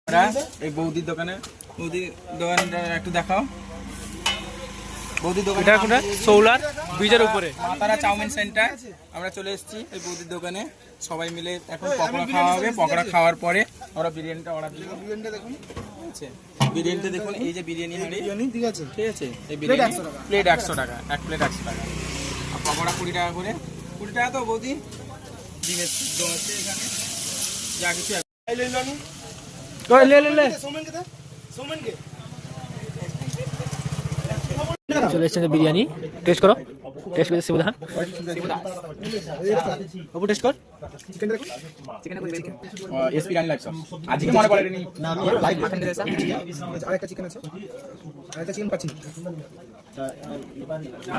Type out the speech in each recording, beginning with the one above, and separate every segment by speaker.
Speaker 1: এই বৌদির দোকানে দোকানটা একটু দেখাও। বৌদির দোকান
Speaker 2: সোলার ব্রিজের উপরে
Speaker 1: মাতারা চাউমিন সেন্টার। আমরা চলে এসেছি এই বৌদির দোকানে, সবাই মিলে এখন পকোড়া খাওয়া হবে। পকোড়া খাওয়ার পরে আমরা বিরিয়ানিটা অর্ডার দিব। বিরিয়ানিটা দেখুন, ঠিক আছে? বিরিয়ানিটা দেখুন, এই যে বিরিয়ানি হাঁড়ি, ঠিক আছে? ঠিক আছে, এই বিরিয়ানি প্লেট 100 টাকা, এক প্লেট 100 টাকা। আর পকোড়া 20 টাকা করে। 20 টাকা তো বৌদি ডিমের সিদ্ধ আছে এখানে, যা কিছু
Speaker 2: চলে এসেছে বিরিয়ানি। টেস্ট করো, টেস্ট করে শিবুদা বাবু টেস্ট কর।
Speaker 1: এসপি রানি লাইভ সব আজকে মনে পড়েনি না, লাইভ মাখন দিয়েছে।
Speaker 3: আরেকটা চিকেন আছে, আরেকটা চিকেন পাচ্ছি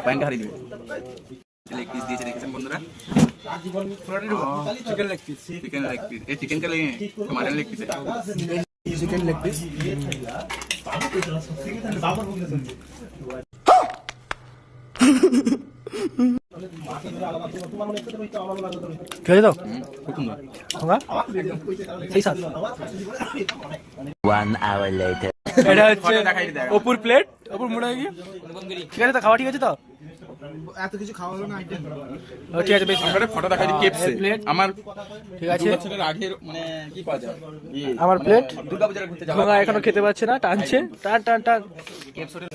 Speaker 1: পয়েন্ট হারিয়ে দিবে। লেগ পিস দিয়েছে, দেখেছেন বন্ধুরা? Chicken leg piece, chicken leg piece. এই চিকেন কা লেগে टमाटर leg piece,
Speaker 3: chicken leg piece.
Speaker 2: খেয়ে দাও এটা হচ্ছে অপুর প্লেট। অপুর মোটা হয়ে গিয়ে ঠিক আছে তো, খাওয়া ঠিক আছে তো?
Speaker 3: এত কিছু খাওয়া হলো না আইটেম,
Speaker 2: ঠিক আছে বেশ।
Speaker 1: আমরা ফটো দেখাই দিই। কেপসে
Speaker 2: প্লেট
Speaker 1: আমার,
Speaker 2: ঠিক আছে।
Speaker 1: বছরের আগের মানে কি পাওয়া যায়,
Speaker 2: আমার প্লেট
Speaker 1: দুর্গাপূজার ঘুরতে যাওয়া।
Speaker 2: ঘোঙা এখনো খেতে পাচ্ছে না, টানছে, টান টান টান।
Speaker 1: কেপসে